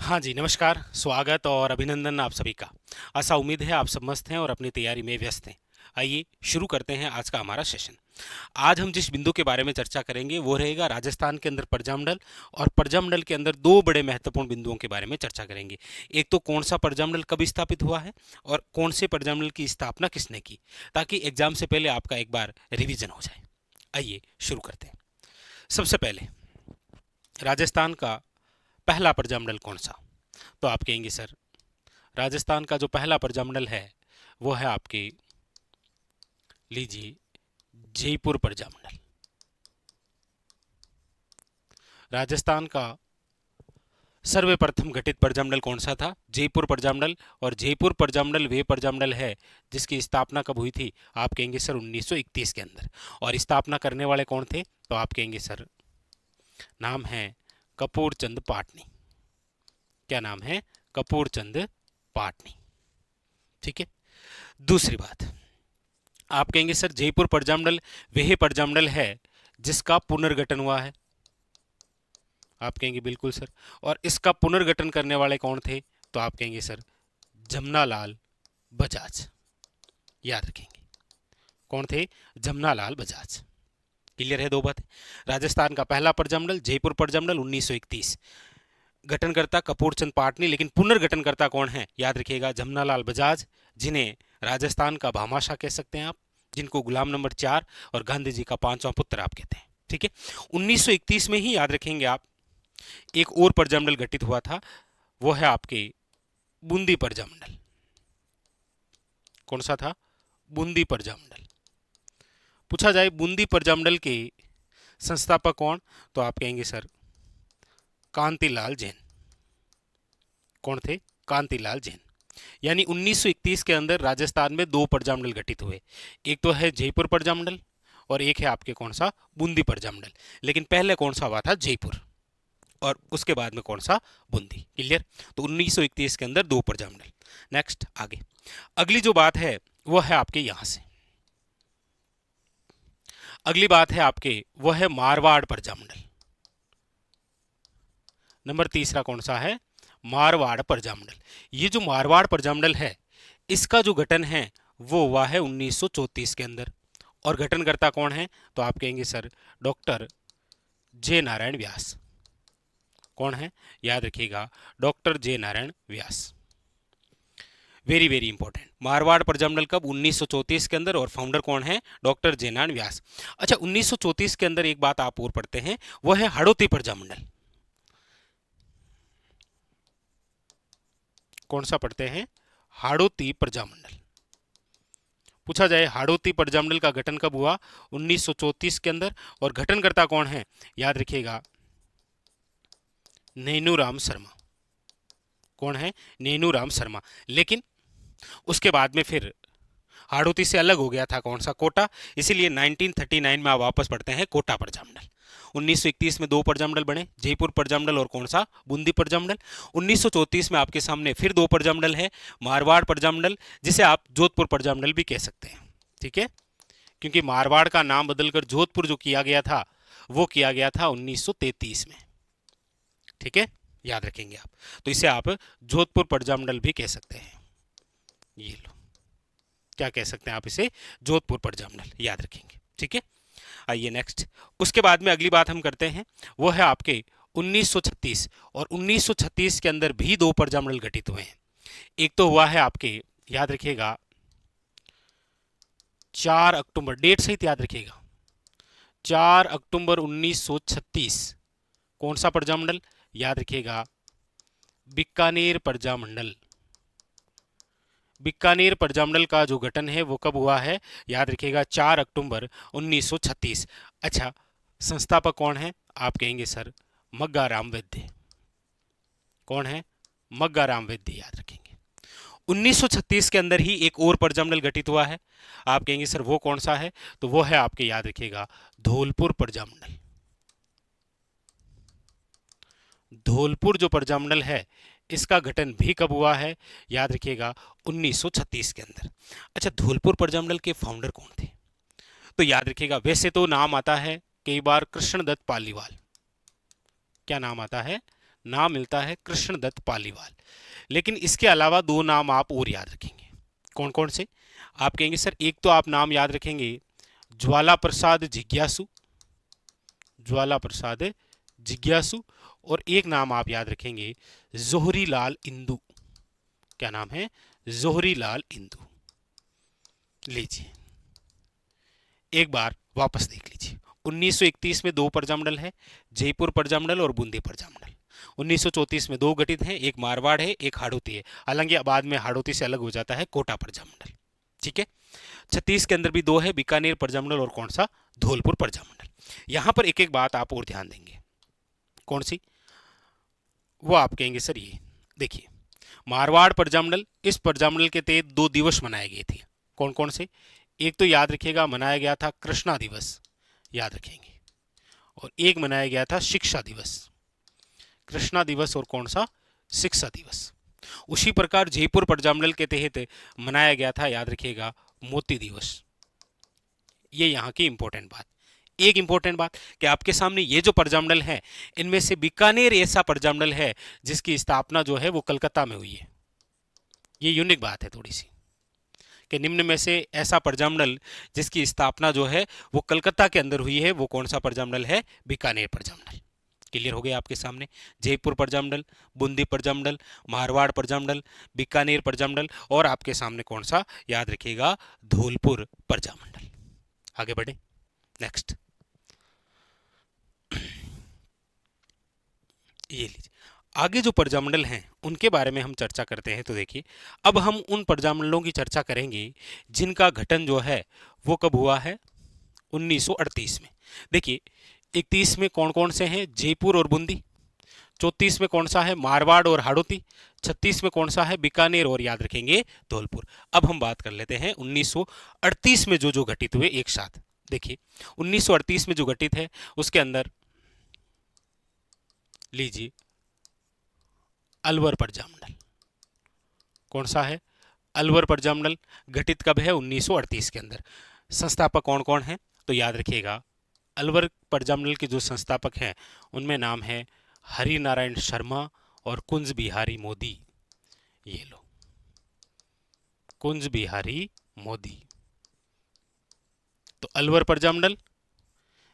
हाँ जी, नमस्कार, स्वागत और अभिनंदन आप सभी का। आशा उम्मीद है आप सब मस्त हैं और अपनी तैयारी में व्यस्त हैं। आइए शुरू करते हैं आज का हमारा सेशन। आज हम जिस बिंदु के बारे में चर्चा करेंगे वो रहेगा राजस्थान के अंदर प्रजामंडल, और प्रजामंडल के अंदर दो बड़े महत्वपूर्ण बिंदुओं के बारे में चर्चा करेंगे। एक तो कौन सा प्रजामंडल कब स्थापित हुआ है और कौन से प्रजामंडल की स्थापना किसने की, ताकि एग्जाम से पहले आपका एक बार रिवीजन हो जाए। आइए शुरू करते हैं। सबसे पहले राजस्थान का पहला प्रजामंडल कौन सा? तो आप कहेंगे सर, राजस्थान का जो पहला प्रजामंडल है वो है आपके, लीजिए, जयपुर प्रजामंडल। राजस्थान का सर्वप्रथम गठित प्रजामंडल कौन सा था? जयपुर प्रजामंडल। और जयपुर प्रजामंडल वे प्रजामंडल है जिसकी स्थापना कब हुई थी? आप कहेंगे सर 1931 के अंदर। और स्थापना करने वाले कौन थे? तो आप कहेंगे सर, नाम है कपूर चंद पाटनी। क्या नाम है? कपूर चंद पाटनी। ठीक है। दूसरी बात, आप कहेंगे सर जयपुर प्रजामंडल वह प्रजामंडल है जिसका पुनर्गठन हुआ है। आप कहेंगे बिल्कुल सर। और इसका पुनर्गठन करने वाले कौन थे? तो आप कहेंगे सर जमनालाल बजाज। याद रखेंगे कौन थे? जमनालाल बजाज। क्लियर है? दो बातें। राजस्थान का पहला प्रजामंडल जयपुर प्रजामंडल 1931, गठनकर्ता कपूरचंद पाटनी, लेकिन पुनर्गठनकर्ता कौन है? याद रखिएगा जमनालाल बजाज, जिन्हें राजस्थान का भामाशाह कह सकते हैं आप, जिनको गुलाम नंबर 4 और गांधी जी का 5वां पुत्र आप कहते हैं। ठीक है। 1931 में ही याद रखेंगे आप, एक और प्रजामंडल गठित हुआ था, वो है आपके बूंदी प्रजामंडल। कौन सा था? बूंदी प्रजामंडल। पूछा जाए बूंदी प्रजामंडल के संस्थापक कौन? तो आप कहेंगे सर कांतिलाल जैन। कौन थे? कांतिलाल जैन। यानी 1931 के अंदर राजस्थान में दो प्रजामंडल गठित हुए। एक तो है जयपुर प्रजामंडल और एक है आपके कौन सा? बूंदी प्रजामंडल। लेकिन पहले कौन सा हुआ था? जयपुर, और उसके बाद में कौन सा? बूंदी। क्लियर? तो 1931 के अंदर दो प्रजामंडल। नेक्स्ट आगे, अगली जो बात है वो है आपके यहां से, अगली बात है आपके वो है मारवाड़ प्रजामंडल। नंबर तीसरा कौन सा है? मारवाड़ प्रजामंडल। ये जो मारवाड़ प्रजामंडल है इसका जो गठन है वो हुआ है 1934 के अंदर। और गठनकर्ता कौन है? तो आप कहेंगे sir doctor J Narayan Vyas. कौन है? याद रखिएगा doctor J Narayan Vyas. Very very important. Marwar Prajamandal कब? 1934 के अंदर, और फाउंडर कौन है? Doctor J Narayan Vyas. अच्छा, 1934 के अंदर एक बात आप और पढ़ते हैं, वो है हाड़ौती प्रजामंडल। कौन सा पढ़ते हैं? हाड़ौती प्रजामंडल। पूछा जाए हाड़ौती प्रजामंडल का गठन कब हुआ? 1934 के अंदर। और गठनकर्ता कौन है? याद रखिएगा नैनूराम शर्मा। कौन है? नैनूराम शर्मा। लेकिन उसके बाद में फिर हाड़ौती से अलग हो गया था कौन सा? कोटा। इसीलिए 1939 में आप वापस पढ़ते हैं कोटा प्रजामंडल। 1931 में दो प्रजामंडल बने, जयपुर प्रजामंडल और कौन सा? बूंदी प्रजामंडल। 1934 में आपके सामने फिर दो प्रजामंडल है, मारवाड़ प्रजामंडल, जिसे आप जोधपुर प्रजामंडल भी कह सकते हैं। ठीक है, क्योंकि मारवाड़ का नाम बदलकर जोधपुर जो किया गया था वो किया गया था 1933 में। ठीक है, याद रखेंगे आप। तो इसे आप जोधपुर प्रजामंडल भी कह सकते हैं। ये लो, क्या कह सकते हैं आप इसे? जोधपुर प्रजामंडल। याद रखेंगे। ठीक है। आइए नेक्स्ट, उसके बाद में अगली बात हम करते हैं, वो है आपके 1936। और 1936 के अंदर भी दो प्रजामंडल गठित हुए हैं। एक तो हुआ है आपके, याद रखिएगा 4 अक्टूबर, डेट सहित याद रखिएगा, 4 अक्टूबर 1936। कौन सा प्रजामंडल? याद रखिएगा बीकानेर प्रजामंडल। बीकानेर प्रजामंडल का जो गठन है वो कब हुआ है? याद रखिएगा 4 अक्टूबर 1936। अच्छा, संस्थापक कौन है? आप कहेंगे सर मग्गाराम वैद्य। कौन है? मग्गाराम वैद्य। याद रखेंगे। 1936 के अंदर ही एक और प्रजामंडल गठित हुआ है, आप कहेंगे सर वो कौन सा है? तो वो है आपके, याद रखिएगा, धौलपुर प्रजामंडल। धौलपुर जो प्रजामंडल है इसका गठन भी कब हुआ है? याद रखिएगा 1936 के अंदर। अच्छा, धौलपुर प्रजामंडल के फाउंडर कौन थे? तो याद रखिएगा, वैसे तो नाम आता है कई बार कृष्णदत्त पालीवाल। क्या नाम आता है? नाम मिलता है कृष्णदत्त पालीवाल। लेकिन इसके अलावा दो नाम आप और याद रखेंगे। कौन कौन से? आप कहेंगे सर एक तो आप नाम याद रखेंगे ज्वाला प्रसाद जिज्ञासु, ज्वाला प्रसाद जिज्ञासु, और एक नाम आप याद रखेंगे जोहरी लाल इंदू। क्या नाम है? जोहरी लाल इंदू। लीजिए एक बार वापस देख लीजिए। 1931 में दो प्रजामंडल है, जयपुर प्रजामंडल और बूंदी प्रजामंडल। 1934 में दो गठित हैं, एक मारवाड़ है एक हाड़ौती है। हालांकि बाद में हाड़ौती से अलग हो जाता है कोटा प्रजामंडल। ठीक है। 36 के अंदर भी दो है, बीकानेर प्रजामंडल और कौन सा? धौलपुर प्रजामंडल। यहां पर एक एक बात आप और ध्यान देंगे। कौन सी? वो आप कहेंगे सर ये देखिए, मारवाड़ प्रजामंडल, इस प्रजामंडल के तहत दो दिवस मनाए गए थे। कौन कौन से? एक तो याद रखिएगा मनाया गया था कृष्णा दिवस, याद रखेंगे, और एक मनाया गया था शिक्षा दिवस। कृष्णा दिवस और कौन सा? शिक्षा दिवस। उसी प्रकार जयपुर प्रजामंडल के तहत मनाया गया था, याद रखिएगा, मोती दिवस। ये यहाँ की इंपॉर्टेंट बात। एक इंपॉर्टेंट बात कि आपके सामने ये जो प्रजामंडल है, इनमें से बीकानेर ऐसा प्रजामंडल है जिसकी स्थापना जो है वो कलकत्ता में हुई है। ये यूनिक बात है थोड़ी सी, कि निम्न में से ऐसा प्रजामंडल जिसकी स्थापना जो है वो कलकत्ता के अंदर हुई है, वो कौन सा प्रजामंडल है? बीकानेर प्रजामंडल। क्लियर हो गया आपके सामने? जयपुर प्रजामंडल, बूंदी प्रजामंडल, मारवाड़ प्रजामंडल, बीकानेर प्रजामंडल, और आपके सामने कौन सा? याद रखिएगा, धौलपुर प्रजामंडल। आगे बढ़े, नेक्स्ट। ये लीजिए, आगे जो प्रजामंडल हैं उनके बारे में हम चर्चा करते हैं। तो देखिए, अब हम उन प्रजामंडलों की चर्चा करेंगे जिनका गठन जो है वो कब हुआ है? 1938 में। देखिए, 31 में कौन कौन से हैं? जयपुर और बूंदी। 34 में कौन सा है? मारवाड़ और हाड़ौती। 36 में कौन सा है? बीकानेर और याद रखेंगे धौलपुर। अब हम बात कर लेते हैं 1938 में जो जो घटित हुए एक साथ। देखिए, 1938 में जो घटित है उसके अंदर लीजिए अलवर प्रजामंडल। कौन सा है? अलवर प्रजामंडल घटित कब है? 1938 के अंदर। संस्थापक कौन कौन है? तो याद रखिएगा, अलवर प्रजामंडल के जो संस्थापक हैं उनमें नाम है हरि नारायण शर्मा और कुंज बिहारी मोदी। ये लो, कुंज बिहारी मोदी। तो अलवर प्रजामंडल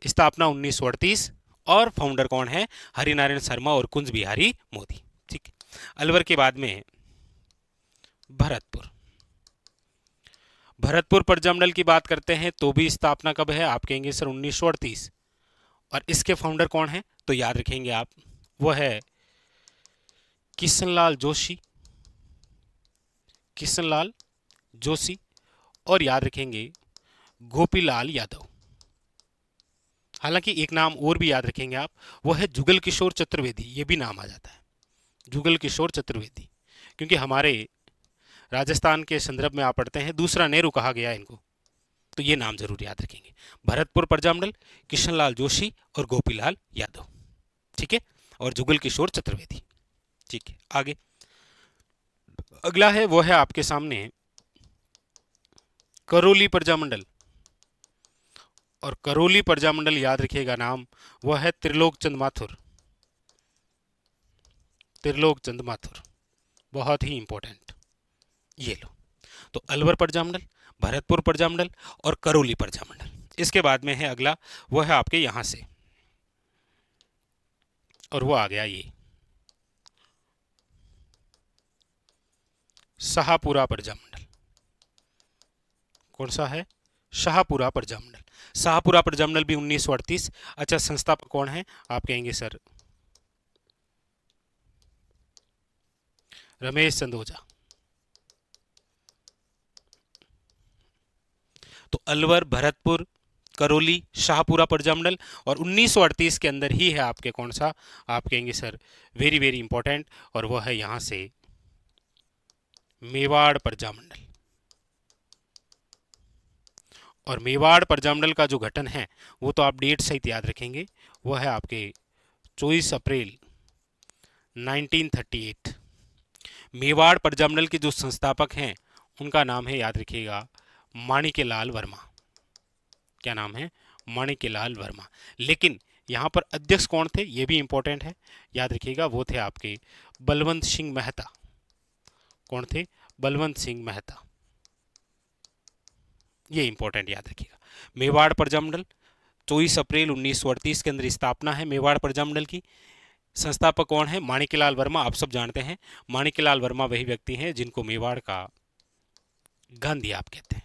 स्थापना 1938, और फाउंडर कौन है? हरि नारायण शर्मा और कुंज बिहारी मोदी। ठीक है। अलवर के बाद में भरतपुर। भरतपुर प्रजामंडल की बात करते हैं तो भी स्थापना कब है? आप कहेंगे सर 1938। और इसके फाउंडर कौन है? तो याद रखेंगे आप, वो है किशनलाल जोशी, किशनलाल जोशी, और याद रखेंगे गोपीलाल यादव। हालांकि एक नाम और भी याद रखेंगे आप, वो है जुगल किशोर चतुर्वेदी। ये भी नाम आ जाता है, जुगल किशोर चतुर्वेदी, क्योंकि हमारे राजस्थान के संदर्भ में आप पढ़ते हैं दूसरा नेहरू कहा गया इनको, तो ये नाम जरूर याद रखेंगे। भरतपुर प्रजामंडल, किशनलाल जोशी और गोपीलाल यादव। ठीक है, और जुगल किशोर चतुर्वेदी। ठीक है, आगे अगला है वो है आपके सामने करौली प्रजामंडल। और करौली प्रजामंडल याद रखिएगा नाम, वो है त्रिलोक चंद माथुर। त्रिलोक चंद माथुर, बहुत ही इंपॉर्टेंट। ये लो, तो अलवर प्रजामंडल, भरतपुर प्रजामंडल और करौली प्रजामंडल। इसके बाद में है अगला, वो है आपके यहां से, और वो आ गया ये शाहपुरा प्रजामंडल। कौन सा है? शाहपुरा प्रजामंडल। शाहपुरा प्रजामंडल भी 1938। अच्छा, संस्थापक कौन है? आप कहेंगे सर रमेश चंद ओझा। तो अलवर, भरतपुर, करौली, शाहपुरा प्रजामंडल, और 1938 के अंदर ही है आपके कौन सा? आप कहेंगे सर वेरी वेरी इंपॉर्टेंट, और वो है यहां से मेवाड़ प्रजामंडल। और मेवाड़ प्रजामंडल का जो गठन है वो तो आप डेट सहित याद रखेंगे, वो है आपके 24 अप्रैल 1938। मेवाड़ प्रजामंडल के जो संस्थापक हैं उनका नाम है, याद रखिएगा, माणिक्यलाल वर्मा। क्या नाम है? माणिक्यलाल वर्मा। लेकिन यहाँ पर अध्यक्ष कौन थे ये भी इंपॉर्टेंट है, याद रखिएगा, वो थे आपके बलवंत सिंह मेहता। कौन थे? बलवंत सिंह मेहता, ये इंपॉर्टेंट याद रखिएगा। मेवाड़ प्रजामंडल 24 अप्रैल 1938 के अंदर स्थापना है मेवाड़ प्रजामंडल की। संस्थापक कौन है? माणिक्यलाल वर्मा, आप सब जानते हैं। माणिक्यलाल वर्मा वही व्यक्ति हैं जिनको मेवाड़ का गांधी आप कहते हैं।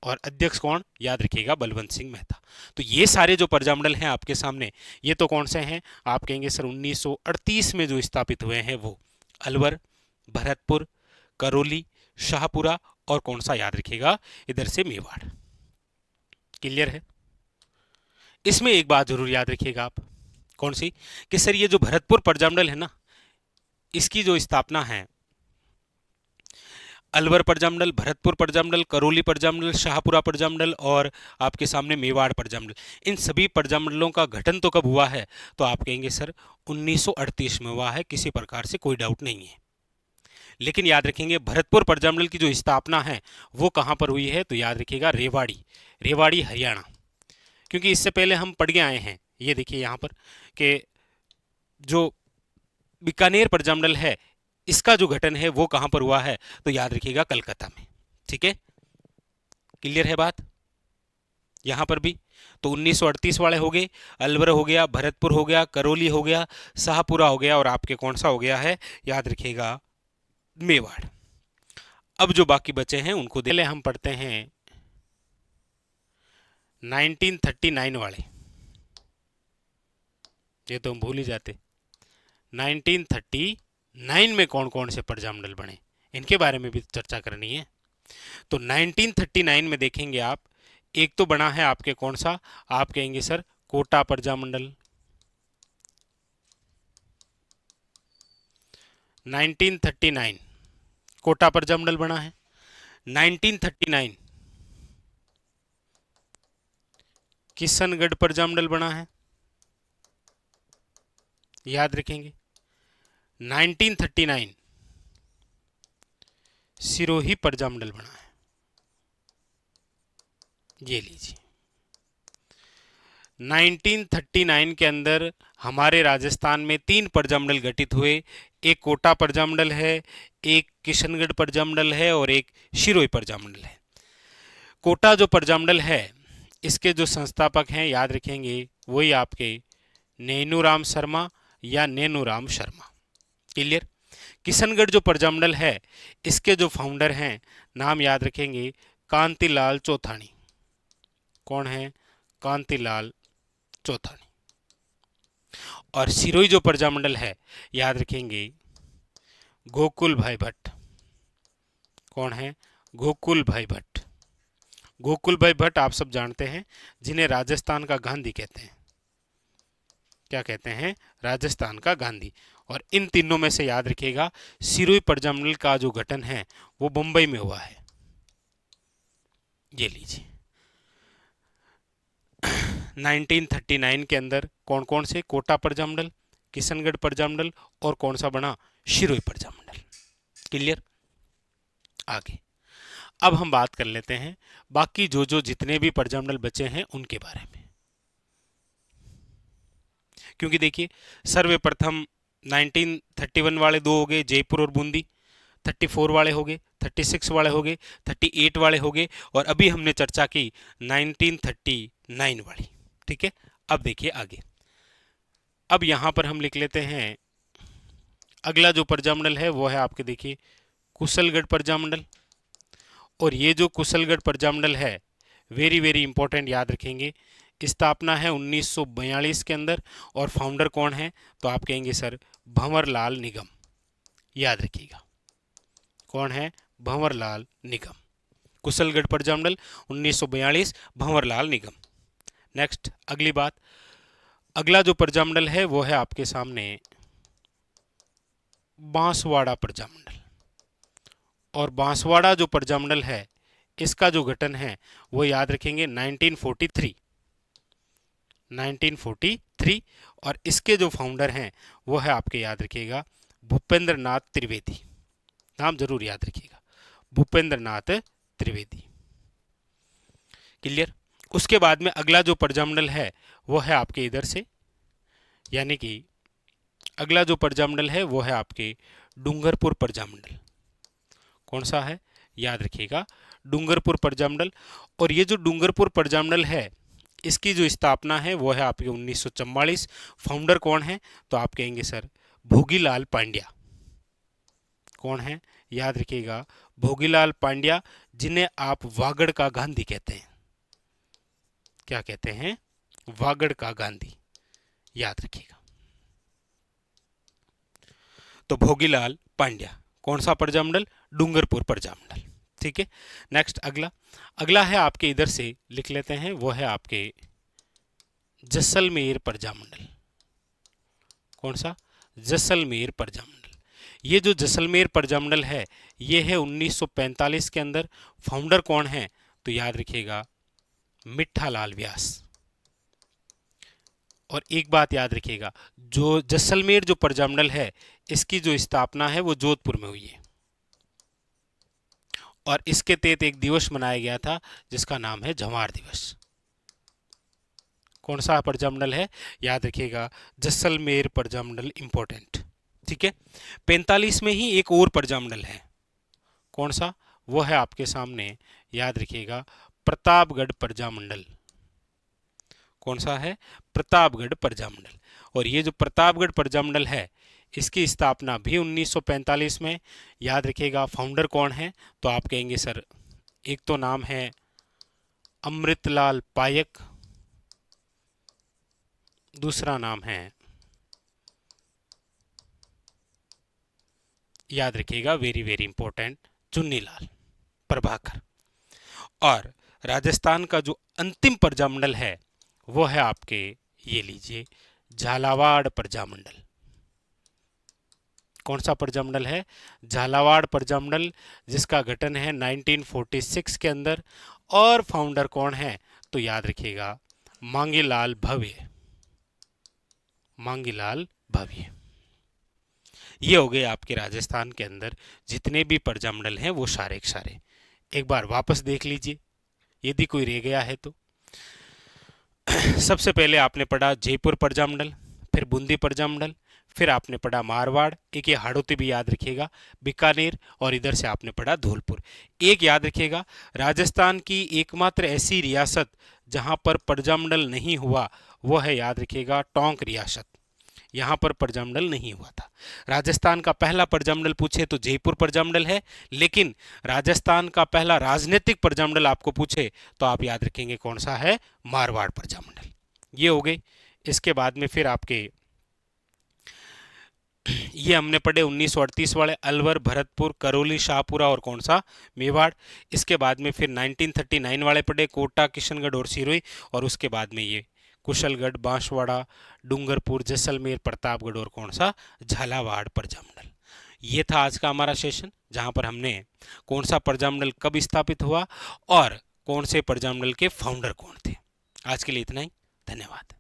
और अध्यक्ष कौन? याद रखिएगा, बलवंत सिंह मेहता। तो ये सारे जो प्रजामंडल हैं आपके सामने, ये तो कौन से हैं? आप कहेंगे सर 1938 में जो स्थापित हुए हैं वो अलवर, भरतपुर, करौली, शाहपुरा और कौन सा? याद रखिएगा, इधर से मेवाड़। क्लियर है? इसमें एक बात जरूर याद रखिएगा आप, कौन सी? कि सर ये जो भरतपुर प्रजामंडल है ना, इसकी जो स्थापना है अलवर प्रजामंडल, भरतपुर प्रजामंडल, करौली प्रजामंडल, शाहपुरा प्रजामंडल और आपके सामने मेवाड़ प्रजामंडल, इन सभी प्रजामंडलों का गठन तो कब हुआ है? तो आप कहेंगे सर 1938 में हुआ है, किसी प्रकार से कोई डाउट नहीं है। लेकिन याद रखेंगे भरतपुर प्रजामंडल की जो स्थापना है वो कहाँ पर हुई है? तो याद रखिएगा रेवाड़ी, रेवाड़ी हरियाणा। क्योंकि इससे पहले हम पढ़ के आए हैं, ये देखिए यहाँ पर कि जो बीकानेर प्रजामंडल है इसका जो गठन है वो कहां पर हुआ है? तो याद रखिएगा कलकत्ता में। ठीक है, क्लियर है बात? यहां पर भी तो 1938 वाले हो गए, अलवर हो गया, भरतपुर हो गया, करौली हो गया, शाहपुरा हो गया और आपके कौन सा हो गया है? याद रखिएगा मेवाड़। अब जो बाकी बचे हैं उनको पहले हम पढ़ते हैं 1939 वाले, ये तो हम भूल ही जाते। 1939 में कौन कौन से प्रजामंडल बने, इनके बारे में भी चर्चा करनी है। तो 1939 में देखेंगे आप, एक तो बना है आपके कौन सा? आप कहेंगे सर कोटा प्रजामंडल। 1939 कोटा प्रजामंडल बना है। 1939 किशनगढ़ प्रजामंडल बना है, याद रखेंगे। 1939 सिरोही प्रजामंडल बना है, ये लीजिए। 1939 के अंदर हमारे राजस्थान में 3 प्रजामंडल गठित हुए, एक कोटा प्रजामंडल है, एक किशनगढ़ प्रजामंडल है और एक सिरोही प्रजामंडल है। कोटा जो प्रजामंडल है इसके जो संस्थापक हैं याद रखेंगे वही आपके नैनूराम शर्मा या नैनूराम शर्मा। क्लियर? किशनगढ़ जो प्रजामंडल है इसके जो फाउंडर हैं नाम याद रखेंगे कांतिलाल चौथानी। कौन है? कांतिलाल चौथानी। और सिरोही जो प्रजामंडल है याद रखेंगे गोकुल भाई भट्ट। कौन है? गोकुल भाई भट्ट। गोकुल भाई भट्ट आप सब जानते हैं, जिन्हें राजस्थान का गांधी कहते हैं। क्या कहते हैं? राजस्थान का गांधी। और इन तीनों में से याद रखिएगा सिरोही प्रजामंडल का जो गठन है वो मुंबई में हुआ है, ये लीजिए। 1939 के अंदर कौन कौन से? कोटा प्रजामंडल, किशनगढ़ प्रजामंडल और कौन सा बना? सिरोही प्रजामंडल। क्लियर? आगे अब हम बात कर लेते हैं बाकी जो जो जितने भी प्रजामंडल बचे हैं उनके बारे में। क्योंकि देखिए सर्वप्रथम 1931 वाले 2 हो गए, जयपुर और बूंदी। 34 वाले हो गए, 36 वाले हो गए, 38 वाले हो गए और अभी हमने चर्चा की 1939 वाली। ठीक है, अब देखिए आगे। अब यहां पर हम लिख लेते हैं अगला जो प्रजामंडल है वो है आपके देखिए कुशलगढ़ प्रजामंडल। और ये जो कुशलगढ़ प्रजामंडल है वेरी वेरी इंपॉर्टेंट, याद रखेंगे। स्थापना है 1942 के अंदर और फाउंडर कौन है? तो आप कहेंगे सर भंवरलाल निगम। याद रखिएगा कौन है? भंवरलाल निगम। कुशलगढ़ प्रजामंडल 1942, भंवरलाल निगम। नेक्स्ट अगली बात, अगला जो प्रजामंडल है वो है आपके सामने बांसवाड़ा प्रजामंडल। और बांसवाड़ा जो प्रजामंडल है इसका जो गठन है वो याद रखेंगे 1943 और इसके जो फाउंडर हैं वो है आपके याद रखिएगा भूपेंद्र नाथ त्रिवेदी। नाम जरूर याद रखिएगा, भूपेंद्र नाथ त्रिवेदी। क्लियर? उसके बाद में अगला जो प्रजामंडल है वो है आपके इधर से, यानी कि अगला जो प्रजामंडल है वो है आपके डूंगरपुर प्रजामंडल। कौन सा है, याद रखिएगा, डूंगरपुर प्रजामंडल। और ये जो डूंगरपुर प्रजामंडल है इसकी जो स्थापना है वो है आपके 1944। फाउंडर कौन है, तो आप कहेंगे सर भोगीलाल पांड्या। कौन है, याद रखिएगा, भोगीलाल पांड्या, जिन्हें आप वागड़ का गांधी कहते हैं। क्या कहते हैं, वागड़ का गांधी, याद रखिएगा। तो भोगीलाल पांड्या, कौन सा प्रजामंडल, डूंगरपुर प्रजामंडल। ठीक है, नेक्स्ट अगला है आपके इधर से लिख लेते हैं, वो है आपके जैसलमेर प्रजामंडल। कौन सा, जैसलमेर प्रजामंडल। ये जो जैसलमेर प्रजामंडल है ये है 1945 के अंदर। फाउंडर कौन है, तो याद रखिएगा मिठालाल व्यास। और एक बात याद रखिएगा, जो जैसलमेर जो प्रजामंडल है इसकी जो स्थापना है वो जोधपुर में हुई है, और इसके तहत एक दिवस मनाया गया था जिसका नाम है जवार दिवस। कौन सा प्रजामंडल है, याद रखिएगा जैसलमेर प्रजामंडल, इंपॉर्टेंट। ठीक है, 45 में ही एक और प्रजामंडल है। कौन सा, वो है आपके सामने, याद रखिएगा प्रतापगढ़ प्रजामंडल। कौन सा है, प्रतापगढ़ प्रजामंडल। और ये जो प्रतापगढ़ प्रजामंडल है इसकी स्थापना भी 1945 में। याद रखिएगा फाउंडर कौन है, तो आप कहेंगे सर एक तो नाम है अमृतलाल पायक, दूसरा नाम है, याद रखिएगा very very important, Chunnilal Prabhakar. और राजस्थान का जो अंतिम प्रजामंडल है वो है आपके, ये लीजिए, झालावाड़ प्रजामंडल। कौन सा प्रजामंडल है, झालावाड़ प्रजामंडल, जिसका गठन है 1946 के अंदर। और फाउंडर कौन है, तो याद रखिएगा मांगीलाल भव्य, मांगीलाल भव्य। ये हो गए आपके राजस्थान के अंदर जितने भी प्रजामंडल हैं वो सारे के सारे। एक बार वापस देख लीजिए यदि कोई रह गया है तो। सबसे पहले आपने पढ़ा जयपुर प्रजामंडल, फिर बूंदी प्रजामंडल, फिर आपने पढ़ा मारवाड़, एक ये हाड़ौती भी याद रखिएगा, बीकानेर, और इधर से आपने पढ़ा धौलपुर। एक याद रखिएगा, राजस्थान की एकमात्र ऐसी रियासत जहां पर प्रजामंडल नहीं हुआ वो है, याद रखिएगा, टोंक रियासत। यहाँ पर प्रजामंडल नहीं हुआ था। राजस्थान का पहला प्रजामंडल पूछे तो जयपुर प्रजामंडल है, लेकिन राजस्थान का पहला राजनीतिक प्रजामंडल आपको पूछे तो आप याद रखेंगे कौन सा है, मारवाड़ प्रजामंडल। ये हो गए। इसके बाद में फिर आपके ये हमने पढ़े 1938 वाले, अलवर, भरतपुर, करौली, शाहपुरा और कौन सा, मेवाड़। इसके बाद में फिर 1939 वाले पढ़े, कोटा, किशनगढ़ और सिरोही। और उसके बाद में ये कुशलगढ़, बांसवाड़ा, डूंगरपुर, जैसलमेर, प्रतापगढ़ और कौन सा, झालावाड़ प्रजामंडल। ये था आज का हमारा सेशन, जहां पर हमने कौन सा प्रजामंडल कब स्थापित हुआ और कौन से प्रजामंडल के फाउंडर कौन थे। आज के लिए इतना ही, धन्यवाद।